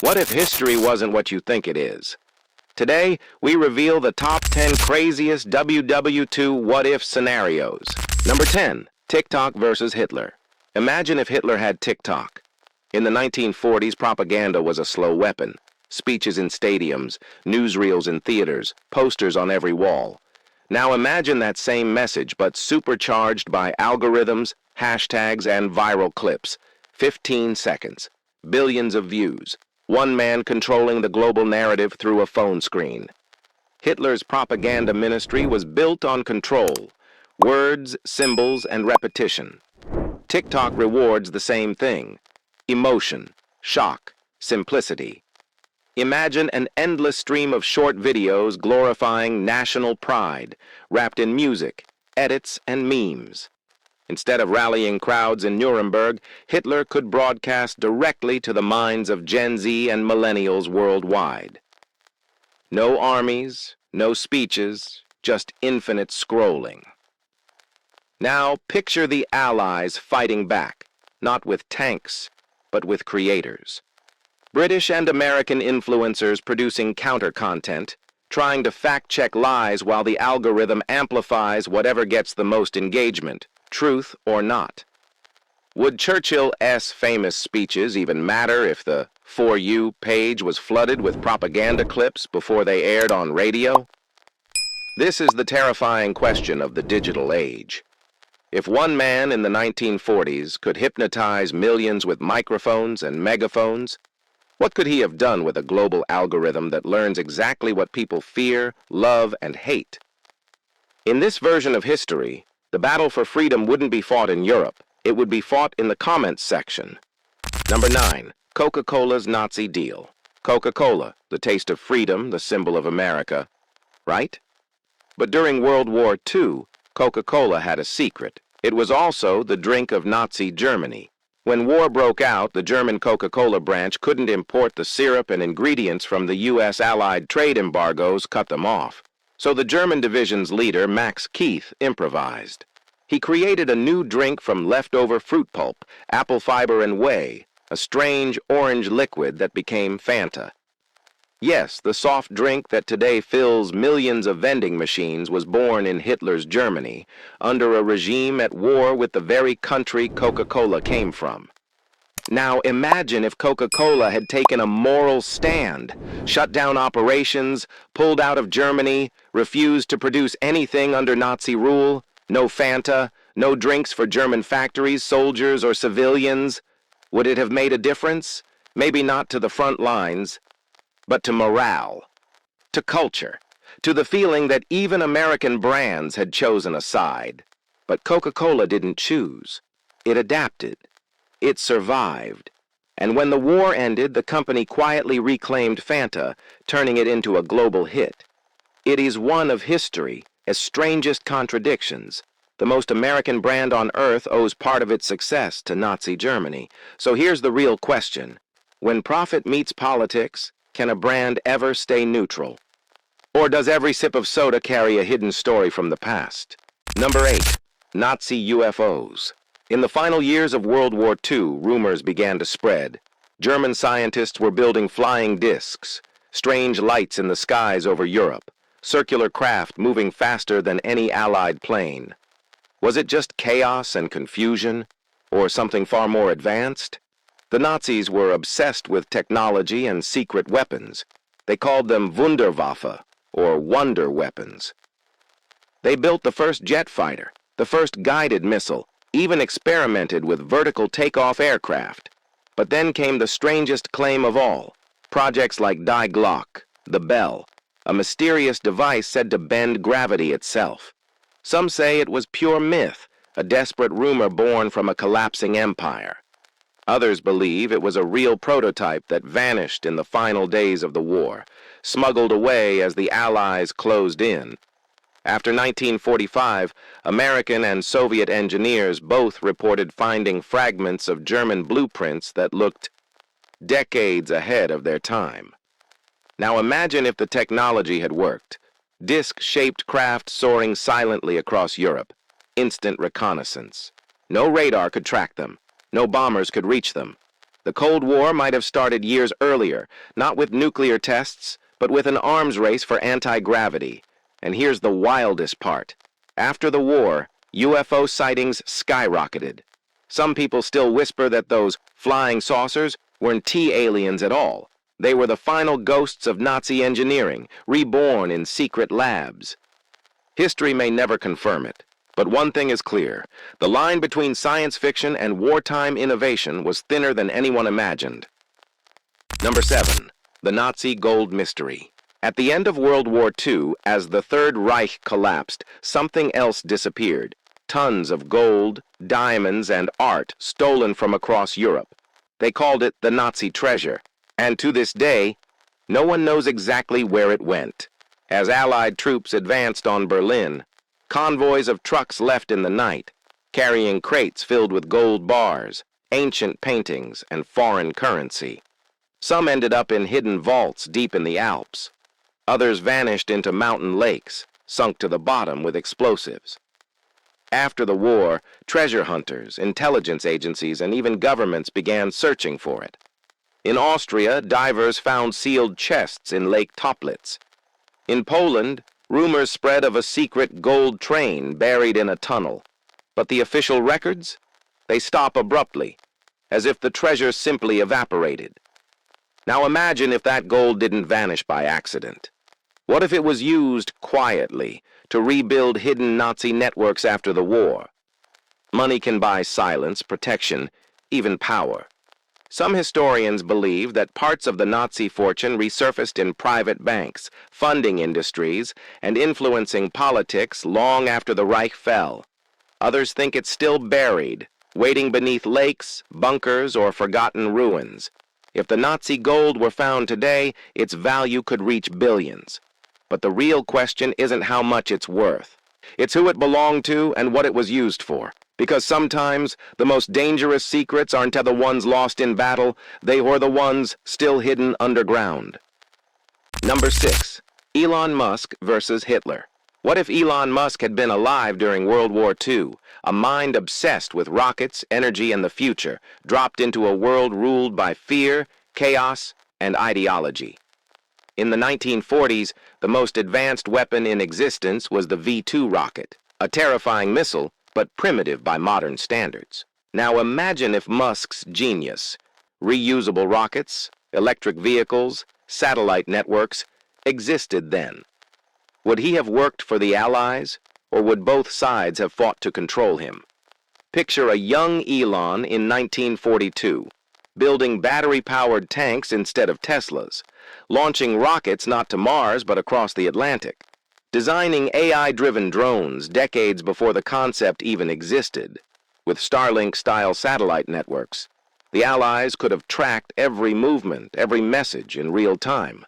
What if history wasn't what you think it is? Today, we reveal the top 10 craziest WW2 what-if scenarios. Number 10, TikTok versus Hitler. Imagine if Hitler had TikTok. In the 1940s, propaganda was a slow weapon. Speeches in stadiums, newsreels in theaters, posters on every wall. Now imagine that same message, but supercharged by algorithms, hashtags, and viral clips. 15 seconds. Billions of views. One man controlling the global narrative through a phone screen. Hitler's propaganda ministry was built on control, words, symbols, and repetition. TikTok rewards the same thing: emotion, shock, simplicity. Imagine an endless stream of short videos glorifying national pride, wrapped in music, edits, and memes. Instead of rallying crowds in Nuremberg, Hitler could broadcast directly to the minds of Gen Z and millennials worldwide. No armies, no speeches, just infinite scrolling. Now picture the Allies fighting back, not with tanks, but with creators. British and American influencers producing counter-content, trying to fact-check lies while the algorithm amplifies whatever gets the most engagement, truth or not. Would Churchill's famous speeches even matter if the For You page was flooded with propaganda clips before they aired on radio? This is the terrifying question of the digital age. If one man in the 1940s could hypnotize millions with microphones and megaphones, what could he have done with a global algorithm that learns exactly what people fear, love, and hate? In this version of history, the battle for freedom wouldn't be fought in Europe. It would be fought in the comments section. Number 9, Coca-Cola's Nazi deal. Coca-Cola, the taste of freedom, the symbol of America, right? But during World War II, Coca-Cola had a secret. It was also the drink of Nazi Germany. When war broke out, the German Coca-Cola branch couldn't import the syrup and ingredients from the U.S. Allied trade embargoes cut them off. So the German division's leader, Max Keith, improvised. He created a new drink from leftover fruit pulp, apple fiber, and whey, a strange orange liquid that became Fanta. Yes, the soft drink that today fills millions of vending machines was born in Hitler's Germany, under a regime at war with the very country Coca-Cola came from. Now imagine if Coca-Cola had taken a moral stand, shut down operations, pulled out of Germany, refused to produce anything under Nazi rule, no Fanta, no drinks for German factories, soldiers, or civilians. Would it have made a difference? Maybe not to the front lines, but to morale, to culture, to the feeling that even American brands had chosen a side. But Coca-Cola didn't choose. It adapted. It survived. And when the war ended, the company quietly reclaimed Fanta, turning it into a global hit. It is one of history's strangest contradictions. The most American brand on earth owes part of its success to Nazi Germany. So here's the real question. When profit meets politics, can a brand ever stay neutral? Or does every sip of soda carry a hidden story from the past? Number 8, Nazi UFOs. In the final years of World War II, rumors began to spread. German scientists were building flying discs, strange lights in the skies over Europe, circular craft moving faster than any Allied plane. Was it just chaos and confusion, or something far more advanced? The Nazis were obsessed with technology and secret weapons. They called them Wunderwaffe, or wonder weapons. They built the first jet fighter, the first guided missile, even experimented with vertical takeoff aircraft. But then came the strangest claim of all, projects like Die Glock, the Bell, a mysterious device said to bend gravity itself. Some say it was pure myth, a desperate rumor born from a collapsing empire. Others believe it was a real prototype that vanished in the final days of the war, smuggled away as the Allies closed in. After 1945, American and Soviet engineers both reported finding fragments of German blueprints that looked decades ahead of their time. Now imagine if the technology had worked. Disc-shaped craft soaring silently across Europe. Instant reconnaissance. No radar could track them. No bombers could reach them. The Cold War might have started years earlier, not with nuclear tests, but with an arms race for anti-gravity. And here's the wildest part. After the war, UFO sightings skyrocketed. Some people still whisper that those flying saucers weren't T-aliens at all. They were the final ghosts of Nazi engineering, reborn in secret labs. History may never confirm it, but one thing is clear. The line between science fiction and wartime innovation was thinner than anyone imagined. Number 7. The Nazi Gold Mystery. At the end of World War II, as the Third Reich collapsed, something else disappeared. Tons of gold, diamonds, and art stolen from across Europe. They called it the Nazi treasure, and to this day, no one knows exactly where it went. As Allied troops advanced on Berlin, convoys of trucks left in the night, carrying crates filled with gold bars, ancient paintings, and foreign currency. Some ended up in hidden vaults deep in the Alps. Others vanished into mountain lakes, sunk to the bottom with explosives. After the war, treasure hunters, intelligence agencies, and even governments began searching for it. In Austria, divers found sealed chests in Lake Toplitz. In Poland, rumors spread of a secret gold train buried in a tunnel. But the official records? They stop abruptly, as if the treasure simply evaporated. Now imagine if that gold didn't vanish by accident. What if it was used quietly to rebuild hidden Nazi networks after the war? Money can buy silence, protection, even power. Some historians believe that parts of the Nazi fortune resurfaced in private banks, funding industries, and influencing politics long after the Reich fell. Others think it's still buried, waiting beneath lakes, bunkers, or forgotten ruins. If the Nazi gold were found today, its value could reach billions. But the real question isn't how much it's worth. It's who it belonged to and what it was used for. Because sometimes the most dangerous secrets aren't the ones lost in battle, they are the ones still hidden underground. Number 6. Elon Musk versus Hitler. What if Elon Musk had been alive during World War II, a mind obsessed with rockets, energy, and the future, dropped into a world ruled by fear, chaos, and ideology? In the 1940s, the most advanced weapon in existence was the V2 rocket, a terrifying missile, but primitive by modern standards. Now imagine if Musk's genius, reusable rockets, electric vehicles, satellite networks, existed then. Would he have worked for the Allies, or would both sides have fought to control him? Picture a young Elon in 1942, building battery-powered tanks instead of Teslas, launching rockets not to Mars but across the Atlantic, designing AI-driven drones decades before the concept even existed. With Starlink-style satellite networks, the Allies could have tracked every movement, every message in real time.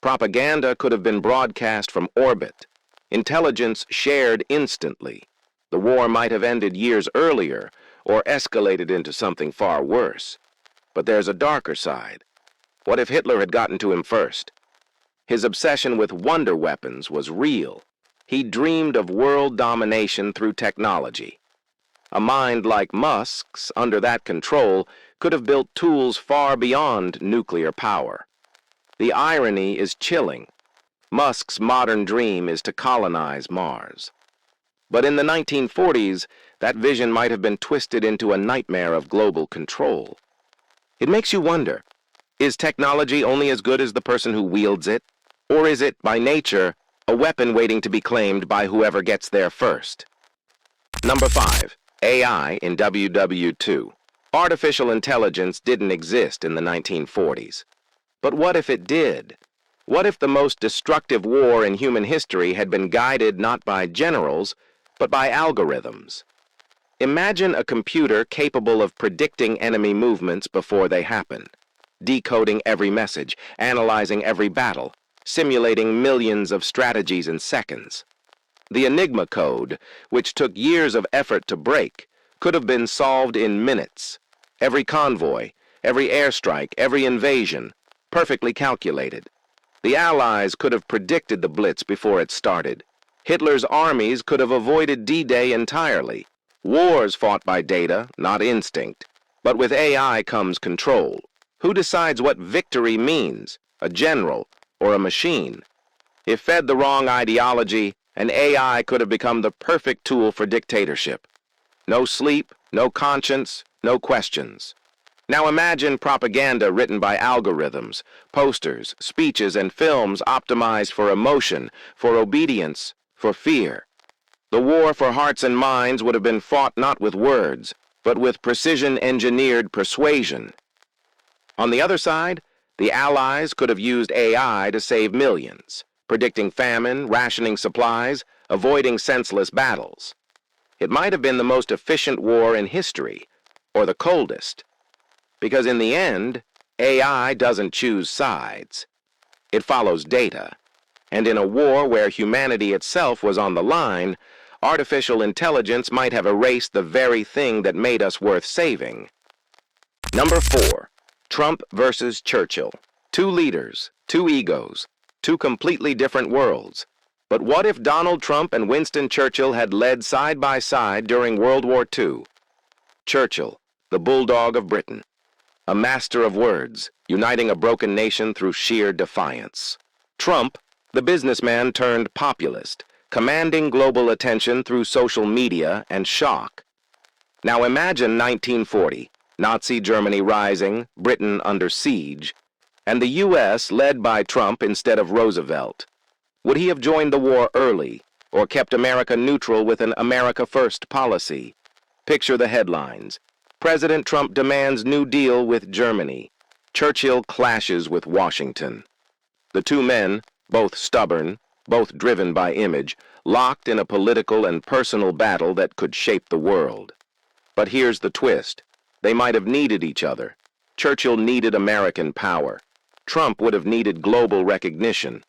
Propaganda could have been broadcast from orbit, intelligence shared instantly. The war might have ended years earlier or escalated into something far worse. But there's a darker side. What if Hitler had gotten to him first? His obsession with wonder weapons was real. He dreamed of world domination through technology. A mind like Musk's, under that control, could have built tools far beyond nuclear power. The irony is chilling. Musk's modern dream is to colonize Mars. But in the 1940s, that vision might have been twisted into a nightmare of global control. It makes you wonder, is technology only as good as the person who wields it? Or is it, by nature, a weapon waiting to be claimed by whoever gets there first? Number 5. AI in WW2. Artificial intelligence didn't exist in the 1940s. But what if it did? What if the most destructive war in human history had been guided not by generals, but by algorithms? Imagine a computer capable of predicting enemy movements before they happen, decoding every message, analyzing every battle, simulating millions of strategies in seconds. The Enigma code, which took years of effort to break, could have been solved in minutes. Every convoy, every airstrike, every invasion, perfectly calculated. The Allies could have predicted the Blitz before it started. Hitler's armies could have avoided D-Day entirely. Wars fought by data, not instinct. But with AI comes control. Who decides what victory means? A general or a machine? If fed the wrong ideology, an AI could have become the perfect tool for dictatorship. No sleep, no conscience, no questions. Now imagine propaganda written by algorithms, posters, speeches, and films optimized for emotion, for obedience, for fear. The war for hearts and minds would have been fought not with words, but with precision-engineered persuasion. On the other side, the Allies could have used AI to save millions, predicting famine, rationing supplies, avoiding senseless battles. It might have been the most efficient war in history, or the coldest, because in the end, AI doesn't choose sides. It follows data, and in a war where humanity itself was on the line, artificial intelligence might have erased the very thing that made us worth saving. Number 4. Trump versus Churchill. Two leaders, two egos, two completely different worlds. But what if Donald Trump and Winston Churchill had led side by side during World War II? Churchill, the bulldog of Britain, a master of words, uniting a broken nation through sheer defiance. Trump, the businessman turned populist, commanding global attention through social media and shock. Now imagine 1940, Nazi Germany rising, Britain under siege, and the U.S. led by Trump instead of Roosevelt. Would he have joined the war early, or kept America neutral with an America First policy? Picture the headlines. President Trump demands New Deal with Germany. Churchill clashes with Washington. The two men, both stubborn, both driven by image, locked in a political and personal battle that could shape the world. But here's the twist. They might have needed each other. Churchill needed American power. Trump would have needed global recognition.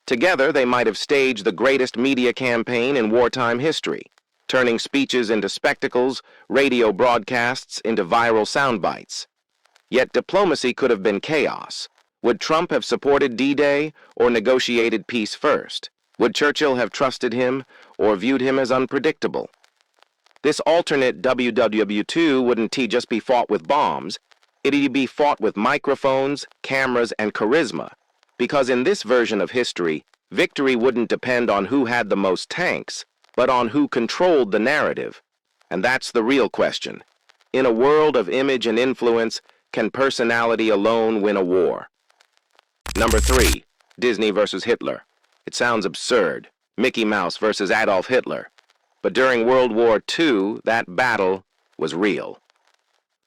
Together, they might have staged the greatest media campaign in wartime history, turning speeches into spectacles, radio broadcasts into viral sound bites. Yet diplomacy could have been chaos. Would Trump have supported D-Day or negotiated peace first? Would Churchill have trusted him or viewed him as unpredictable? This alternate WW2 wouldn't just be fought with bombs. It'd be fought with microphones, cameras, and charisma. Because in this version of history, victory wouldn't depend on who had the most tanks, but on who controlled the narrative. And that's the real question. In a world of image and influence, can personality alone win a war? Number 3. Disney versus Hitler. It sounds absurd. Mickey Mouse versus Adolf Hitler. But during World War II, that battle was real.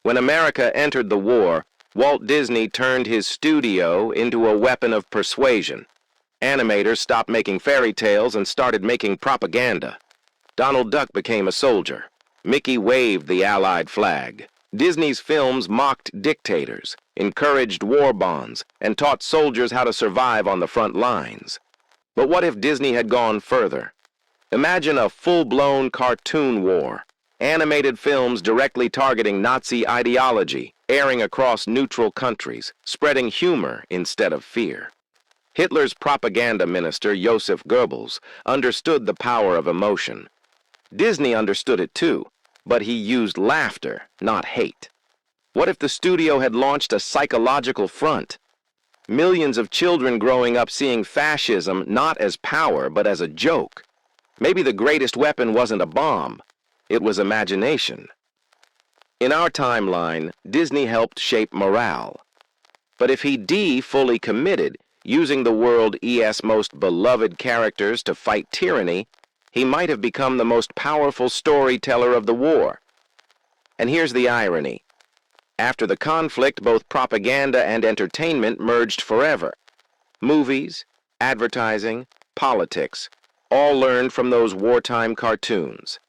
When America entered the war, Walt Disney turned his studio into a weapon of persuasion. Animators stopped making fairy tales and started making propaganda. Donald Duck became a soldier. Mickey waved the Allied flag. Disney's films mocked dictators, encouraged war bonds, and taught soldiers how to survive on the front lines. But what if Disney had gone further? Imagine a full-blown cartoon war. Animated films directly targeting Nazi ideology, airing across neutral countries, spreading humor instead of fear. Hitler's propaganda minister, Joseph Goebbels, understood the power of emotion. Disney understood it too, but he used laughter, not hate. What if the studio had launched a psychological front? Millions of children growing up seeing fascism not as power, but as a joke. Maybe the greatest weapon wasn't a bomb. It was imagination. In our timeline, Disney helped shape morale. But if he fully committed, using the world's most beloved characters to fight tyranny, he might have become the most powerful storyteller of the war. And here's the irony. After the conflict, both propaganda and entertainment merged forever. Movies, advertising, politics, all learned from those wartime cartoons.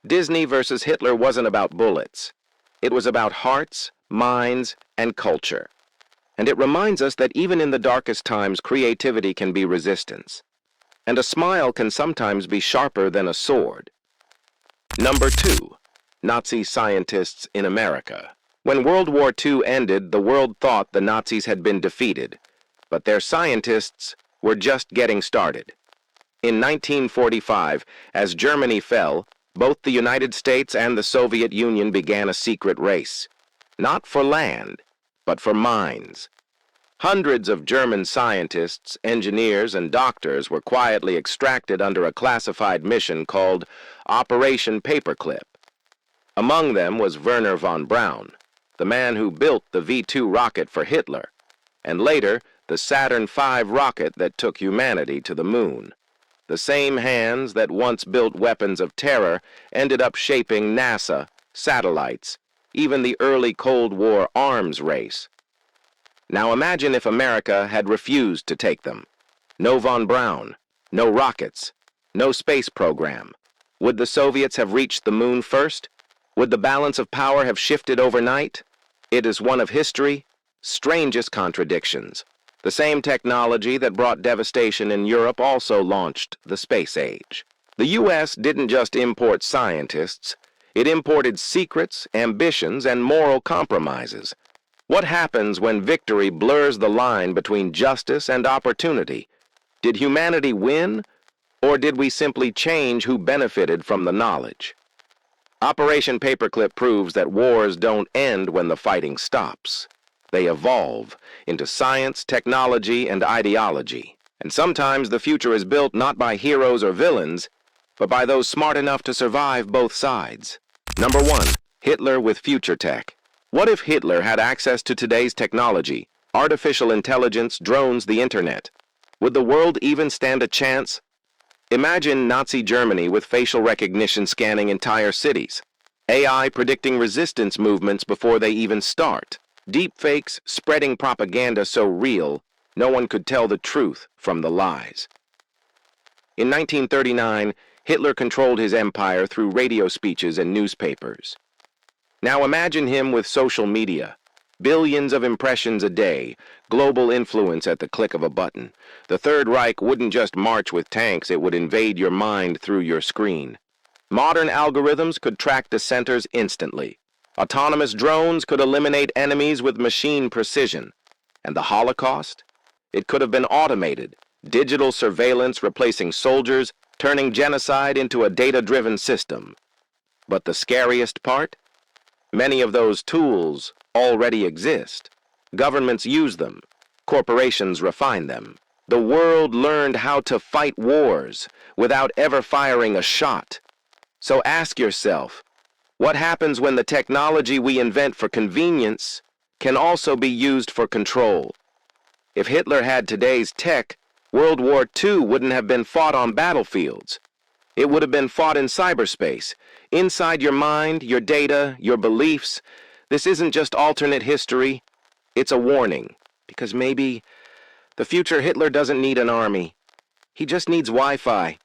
Disney versus Hitler wasn't about bullets. It was about hearts, minds, and culture. And it reminds us that even in the darkest times, creativity can be resistance. And a smile can sometimes be sharper than a sword. Number 2. Nazi scientists in America. When World War II ended, the world thought the Nazis had been defeated, but their scientists were just getting started. In 1945, as Germany fell, both the United States and the Soviet Union began a secret race. Not for land, but for mines. Hundreds of German scientists, engineers, and doctors were quietly extracted under a classified mission called Operation Paperclip. Among them was Werner von Braun, the man who built the V2 rocket for Hitler, and later the Saturn V rocket that took humanity to the moon. The same hands that once built weapons of terror ended up shaping NASA, satellites, even the early Cold War arms race. Now imagine if America had refused to take them. No von Braun, no rockets, no space program. Would the Soviets have reached the moon first? Would the balance of power have shifted overnight? It is one of history's strangest contradictions. The same technology that brought devastation in Europe also launched the space age. The U.S. didn't just import scientists, it imported secrets, ambitions, and moral compromises. What happens when victory blurs the line between justice and opportunity? Did humanity win, or did we simply change who benefited from the knowledge? Operation Paperclip proves that wars don't end when the fighting stops. They evolve into science, technology, and ideology. And sometimes the future is built not by heroes or villains, but by those smart enough to survive both sides. Number 1. Hitler with future tech. What if Hitler had access to today's technology, artificial intelligence, drones, the internet? Would the world even stand a chance? Imagine Nazi Germany with facial recognition scanning entire cities, AI predicting resistance movements before they even start, deepfakes spreading propaganda so real no one could tell the truth from the lies. In 1939, Hitler controlled his empire through radio speeches and newspapers. Now imagine him with social media. Billions of impressions a day, global influence at the click of a button. The Third Reich wouldn't just march with tanks, it would invade your mind through your screen. Modern algorithms could track dissenters instantly. Autonomous drones could eliminate enemies with machine precision. And the Holocaust? It could have been automated. Digital surveillance replacing soldiers, turning genocide into a data-driven system. But the scariest part? Many of those tools already exist. Governments use them. Corporations refine them. The world learned how to fight wars without ever firing a shot. So ask yourself, what happens when the technology we invent for convenience can also be used for control? If Hitler had today's tech, World War II wouldn't have been fought on battlefields. It would have been fought in cyberspace, inside your mind, your data, your beliefs. This isn't just alternate history, it's a warning, because maybe the future Hitler doesn't need an army. He just needs Wi-Fi.